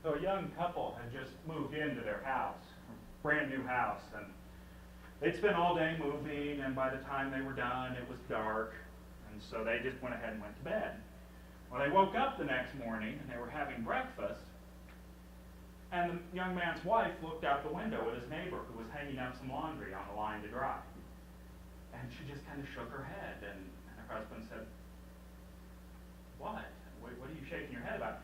So a young couple had just moved into their house, brand new house, and they'd spent all day moving, and by the time they were done, it was dark, and so they just went ahead and went to bed. Well, they woke up the next morning, and they were having breakfast, and the young man's wife looked out the window at his neighbor who was hanging up some laundry on the line to dry. And she just kind of shook her head, and her husband said, "What? What are you shaking your head about?"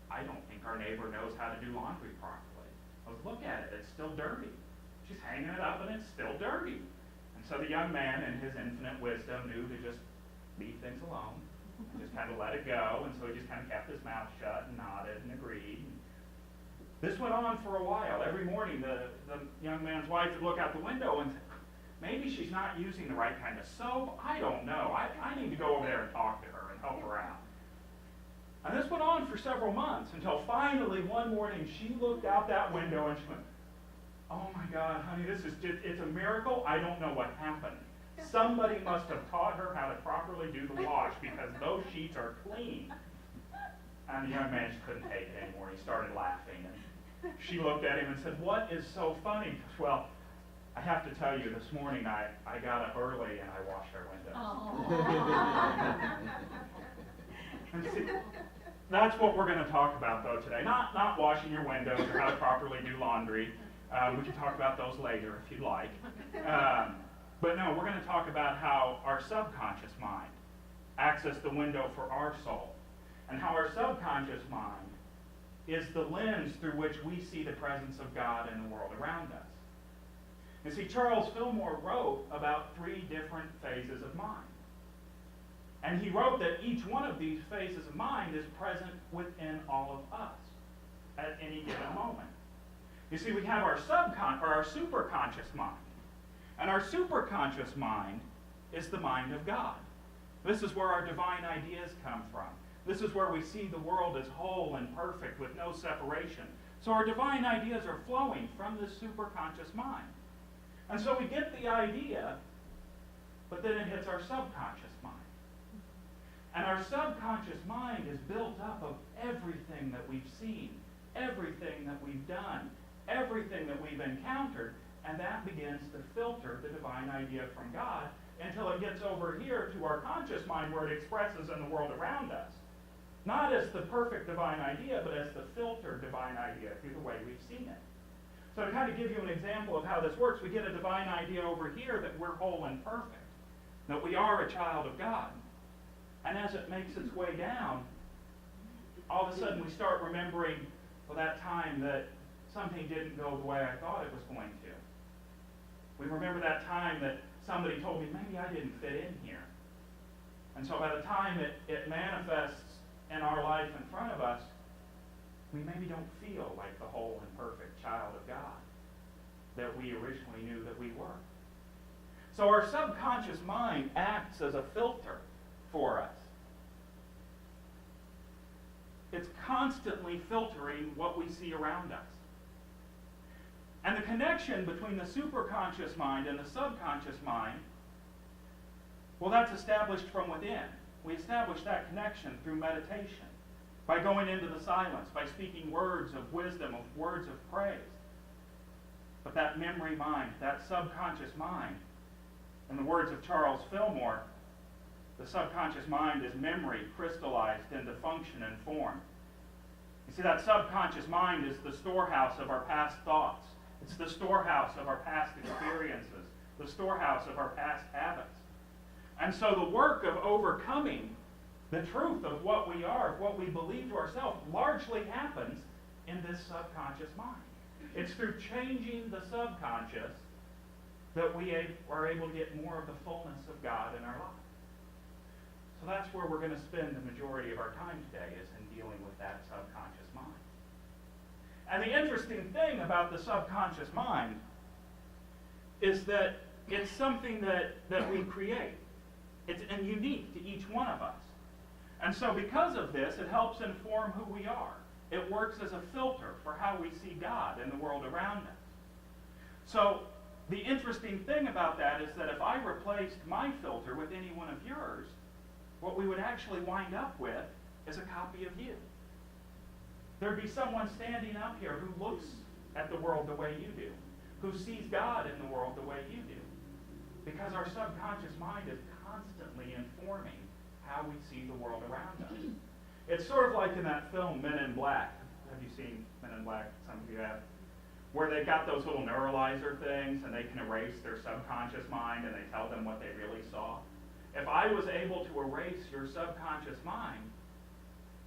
"I don't think our neighbor knows how to do laundry properly." I was, "Look at it, it's still dirty. She's hanging it up and it's still dirty." And so the young man, in his infinite wisdom, knew to just leave things alone, and just kind of let it go, and so he just kind of kept his mouth shut and nodded and agreed. This went on for a while. Every morning the young man's wife would look out the window and say, "Maybe she's not using the right kind of soap. I don't know. I need to go over there and talk to her and help her out." And this went on for several months until finally one morning she looked out that window and she went, "Oh my God, honey, this is just, it's a miracle. I don't know what happened. Somebody must have taught her how to properly do the wash because those sheets are clean." And the young man just couldn't take it anymore. He started laughing. And she looked at him and said, "What is so funny?" He goes, "Well, I have to tell you, this morning I got up early and I washed our windows." And see, that's what we're going to talk about, though, today. Not washing your windows or how to properly do laundry. We can talk about those later if you'd like. But no, we're going to talk about how our subconscious mind acts as the window for our soul, and how our subconscious mind is the lens through which we see the presence of God in the world around us. You see, Charles Fillmore wrote about 3 different phases of mind. And he wrote that each one of these phases of mind is present within all of us at any given moment. You see, we have our superconscious mind. And our superconscious mind is the mind of God. This is where our divine ideas come from. This is where we see the world as whole and perfect with no separation. So our divine ideas are flowing from this superconscious mind. And so we get the idea, but then it hits our subconscious mind. And our subconscious mind is built up of everything that we've seen, everything that we've done, everything that we've encountered, and that begins to filter the divine idea from God until it gets over here to our conscious mind where it expresses in the world around us. Not as the perfect divine idea, but as the filtered divine idea through the way we've seen it. So to kind of give you an example of how this works, we get a divine idea over here that we're whole and perfect, that we are a child of God. And as it makes its way down, all of a sudden we start remembering, well, that time that something didn't go the way I thought it was going to. We remember that time that somebody told me, maybe I didn't fit in here. And so by the time it manifests in our life in front of us, we maybe don't feel like the whole and perfect child of God that we originally knew that we were. So our subconscious mind acts as a filter for us. It's constantly filtering what we see around us. And the connection between the superconscious mind and the subconscious mind, well, that's established from within. We establish that connection through meditation, by going into the silence, by speaking words of wisdom, of words of praise. But that memory mind, that subconscious mind, in the words of Charles Fillmore, the subconscious mind is memory crystallized into function and form. You see, that subconscious mind is the storehouse of our past thoughts. It's the storehouse of our past experiences, the storehouse of our past habits. And so the work of overcoming the truth of what we are, of what we believe to ourselves, largely happens in this subconscious mind. It's through changing the subconscious that we are able to get more of the fullness of God in our lives. So that's where we're going to spend the majority of our time today, is in dealing with that subconscious mind. And the interesting thing about the subconscious mind is that it's something that we create. It's unique to each one of us. And so because of this, it helps inform who we are. It works as a filter for how we see God in the world around us. So the interesting thing about that is that if I replaced my filter with any one of yours, what we would actually wind up with is a copy of you. There'd be someone standing up here who looks at the world the way you do, who sees God in the world the way you do. Because our subconscious mind is constantly informing how we see the world around us. It's sort of like in that film Men in Black. Have you seen Men in Black? Some of you have. Where they've got those little neuralizer things and they can erase their subconscious mind and they tell them what they really saw. If I was able to erase your subconscious mind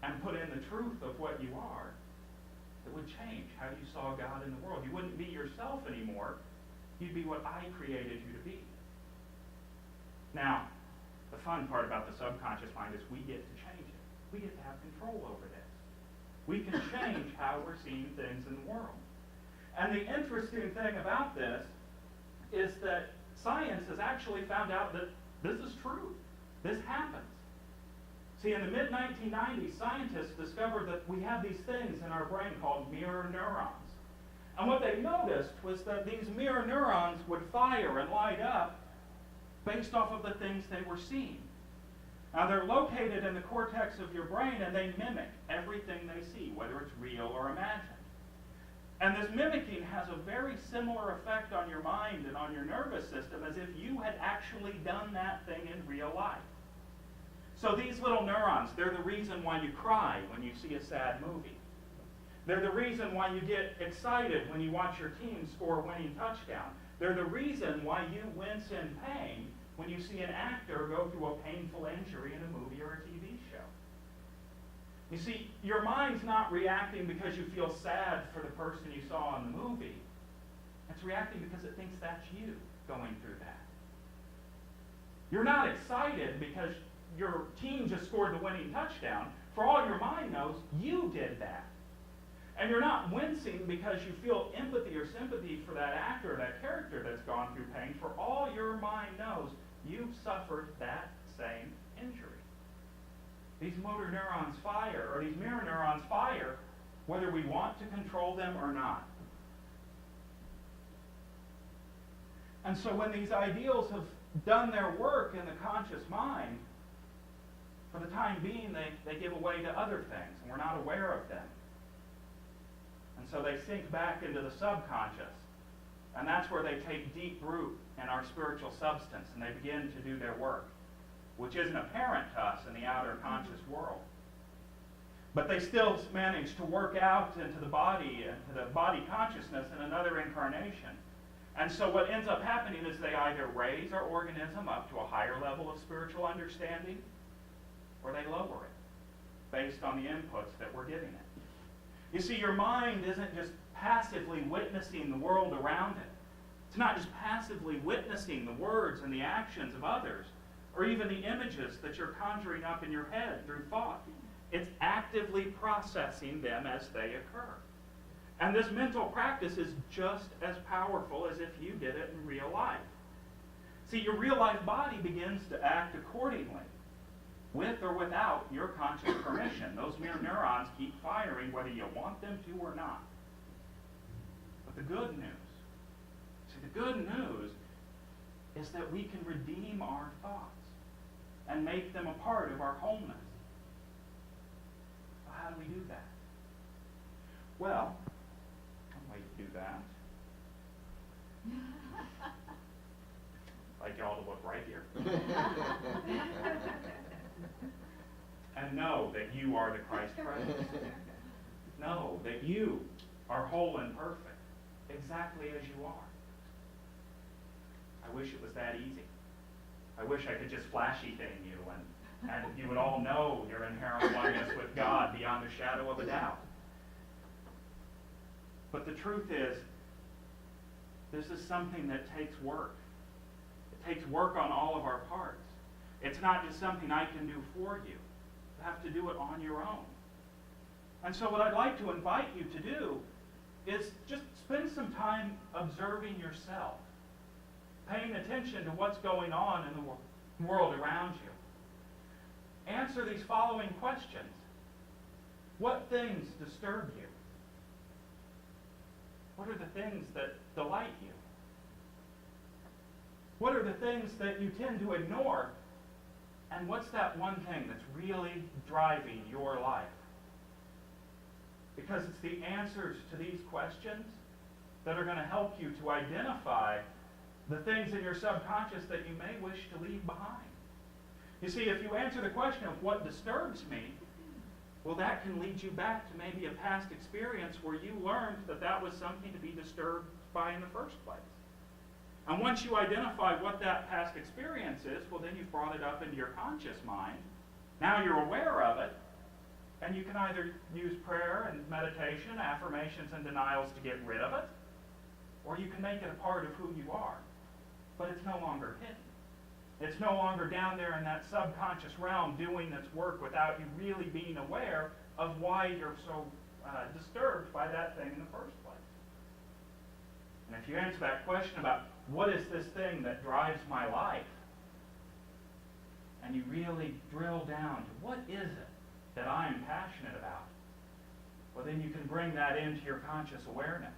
and put in the truth of what you are, it would change how you saw God in the world. You wouldn't be yourself anymore. You'd be what I created you to be. Now, the fun part about the subconscious mind is we get to change it. We get to have control over this. We can change how we're seeing things in the world. And the interesting thing about this is that science has actually found out that this is true. This happens. See, in the mid-1990s, scientists discovered that we have these things in our brain called mirror neurons. And what they noticed was that these mirror neurons would fire and light up based off of the things they were seeing. Now, they're located in the cortex of your brain, and they mimic everything they see, whether it's real or imagined. And this mimicking has a very similar effect on your mind and on your nervous system as if you had actually done that thing in real life. So these little neurons, they're the reason why you cry when you see a sad movie. They're the reason why you get excited when you watch your team score a winning touchdown. They're the reason why you wince in pain when you see an actor go through a painful injury in a movie or a TV show. You see, your mind's not reacting because you feel sad for the person you saw in the movie. It's reacting because it thinks that's you going through that. You're not excited because your team just scored the winning touchdown. For all your mind knows, you did that. And you're not wincing because you feel empathy or sympathy for that actor or that character that's gone through pain. For all your mind knows, you've suffered that same injury. These motor neurons fire, or these mirror neurons fire, whether we want to control them or not. And so when these ideals have done their work in the conscious mind, for the time being, they give away to other things, and we're not aware of them. And so they sink back into the subconscious, and that's where they take deep root in our spiritual substance, and they begin to do their work, which isn't apparent to us in the outer conscious world. But they still manage to work out into the body consciousness in another incarnation. And so what ends up happening is they either raise our organism up to a higher level of spiritual understanding, or they lower it based on the inputs that we're giving it. You see, your mind isn't just passively witnessing the world around it. It's not just passively witnessing the words and the actions of others, or even the images that you're conjuring up in your head through thought. It's actively processing them as they occur. And this mental practice is just as powerful as if you did it in real life. See, your real life body begins to act accordingly, with or without your conscious permission. Those mirror neurons keep firing whether you want them to or not. But the good news is that we can redeem our thoughts and make them a part of our wholeness. So how do we do that? Well, one way to do that, I'd like y'all to look right here. And know that you are the Christ presence. Know that you are whole and perfect, exactly as you are. I wish it was that easy. I wish I could just flashy thing you and you would all know your inherent oneness with God beyond a shadow of a doubt. But the truth is, this is something that takes work. It takes work on all of our parts. It's not just something I can do for you. You have to do it on your own. And so what I'd like to invite you to do is just spend some time observing yourself, paying attention to what's going on in the world around you. Answer these following questions. What things disturb you? What are the things that delight you? What are the things that you tend to ignore? And what's that one thing that's really driving your life? Because it's the answers to these questions that are going to help you to identify the things in your subconscious that you may wish to leave behind. You see, if you answer the question of what disturbs me, well, that can lead you back to maybe a past experience where you learned that that was something to be disturbed by in the first place. And once you identify what that past experience is, well, then you've brought it up into your conscious mind. Now you're aware of it, and you can either use prayer and meditation, affirmations and denials to get rid of it, or you can make it a part of who you are. But it's no longer hidden. It's no longer down there in that subconscious realm doing its work without you really being aware of why you're so disturbed by that thing in the first place. And if you answer that question about what is this thing that drives my life, and you really drill down to what is it that I'm passionate about, well, then you can bring that into your conscious awareness.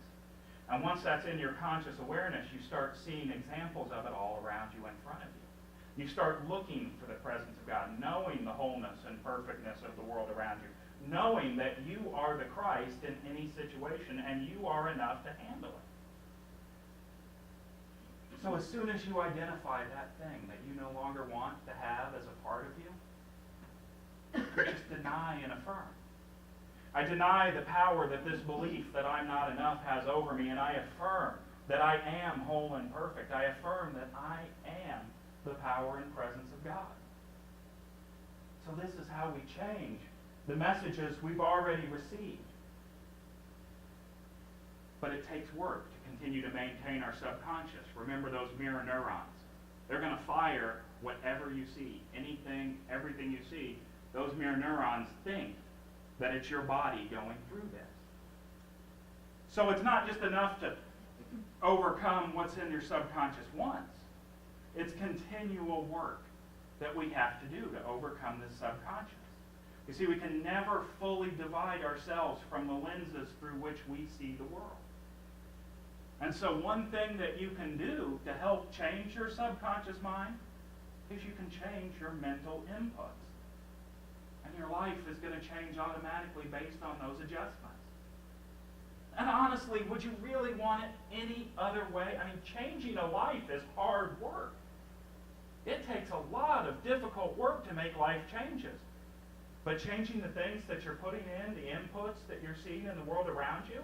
And once that's in your conscious awareness, you start seeing examples of it all around you in front of you. You start looking for the presence of God, knowing the wholeness and perfectness of the world around you, knowing that you are the Christ in any situation and you are enough to handle it. So as soon as you identify that thing that you no longer want to have as a part of you, you just deny and affirm. I deny the power that this belief that I'm not enough has over me, and I affirm that I am whole and perfect. I affirm that I am the power and presence of God. So this is how we change the messages we've already received. But it takes work to continue to maintain our subconscious. Remember those mirror neurons. They're going to fire whatever you see. Anything, everything you see, those mirror neurons think that it's your body going through this. So it's not just enough to overcome what's in your subconscious once. It's continual work that we have to do to overcome this subconscious. You see, we can never fully divide ourselves from the lenses through which we see the world. And so one thing that you can do to help change your subconscious mind is you can change your mental inputs. And your life is going to change automatically based on those adjustments. And honestly, would you really want it any other way? I mean, changing a life is hard work. It takes a lot of difficult work to make life changes. But changing the things that you're putting in, the inputs that you're seeing in the world around you,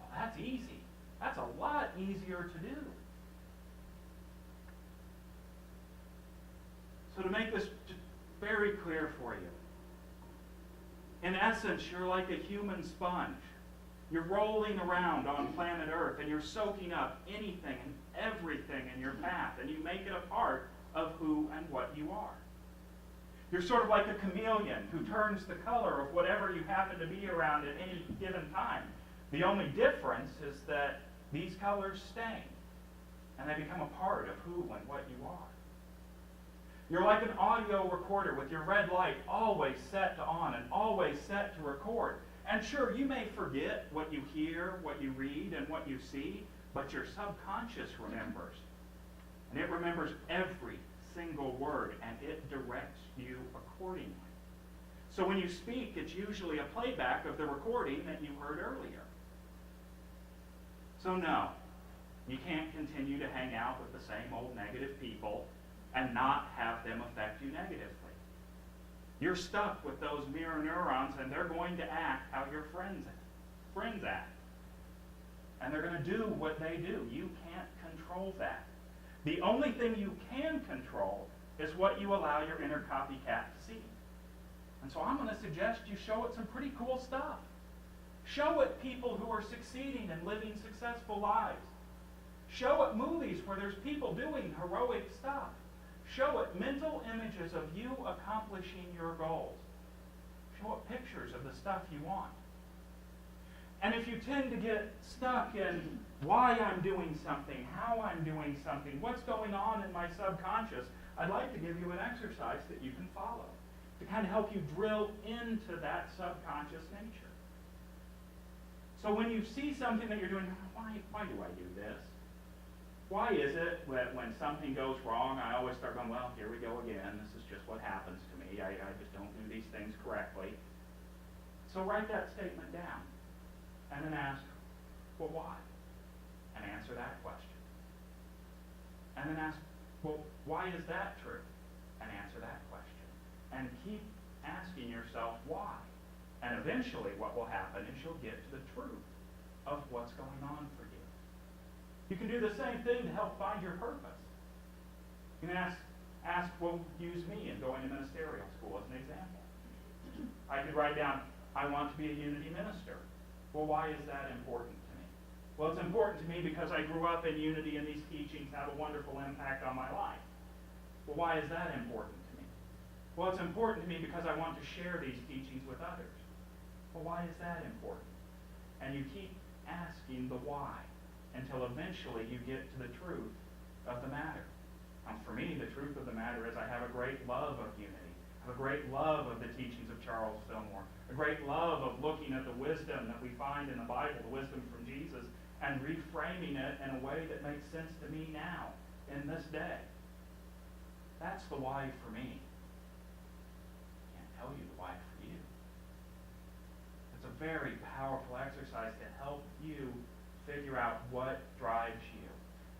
well, that's easy. That's a lot easier to do. So to make this very clear for you, in essence, you're like a human sponge. You're rolling around on planet Earth, and you're soaking up anything and everything in your path, and you make it a part of who and what you are. You're sort of like a chameleon who turns the color of whatever you happen to be around at any given time. The only difference is that these colors stain, and they become a part of who and what you are. You're like an audio recorder with your red light always set to on and always set to record. And sure, you may forget what you hear, what you read, and what you see, but your subconscious remembers. And it remembers every single word, and it directs you accordingly. So when you speak, it's usually a playback of the recording that you heard earlier. So no, you can't continue to hang out with the same old negative people and not have them affect you negatively. You're stuck with those mirror neurons, and they're going to act how your friends act. And they're going to do what they do. You can't control that. The only thing you can control is what you allow your inner copycat to see. And so I'm going to suggest you show it some pretty cool stuff. Show it people who are succeeding and living successful lives. Show it movies where there's people doing heroic stuff. Show it mental images of you accomplishing your goals. Show it pictures of the stuff you want. And if you tend to get stuck in why I'm doing something, how I'm doing something, what's going on in my subconscious, I'd like to give you an exercise that you can follow to kind of help you drill into that subconscious nature. So when you see something that you're doing, why do I do this? Why is it that when something goes wrong, I always start going, well, here we go again. This is just what happens to me. I just don't do these things correctly. So write that statement down. And then ask, well, why? And answer that question. And then ask, well, why is that true? And answer that question. And keep asking yourself why. And eventually what will happen is you'll get to the truth of what's going on for you. You can do the same thing to help find your purpose. You can ask, well, use me in going to ministerial school as an example. I could write down, I want to be a unity minister. Well, why is that important to me? Well, it's important to me because I grew up in unity and these teachings have a wonderful impact on my life. Well, why is that important to me? Well, it's important to me because I want to share these teachings with others. Well, why is that important? And you keep asking the why until eventually you get to the truth of the matter. And for me, the truth of the matter is I have a great love of unity. I have a great love of the teachings of Charles Fillmore. A great love of looking at the wisdom that we find in the Bible, the wisdom from Jesus, and reframing it in a way that makes sense to me now, in this day. That's the why for me. I can't tell you the why for you. It's a very powerful exercise to help you figure out what drives you.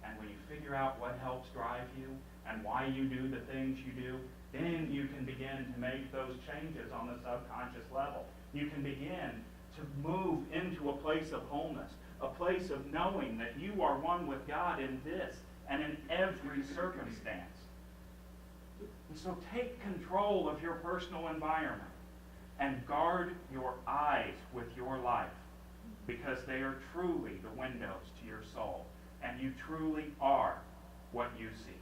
And when you figure out what helps drive you and why you do the things you do, then you can begin to make those changes on the subconscious level. You can begin to move into a place of wholeness, a place of knowing that you are one with God in this and in every circumstance. And so take control of your personal environment and guard your eyes with your life, because they are truly the windows to your soul, and you truly are what you see.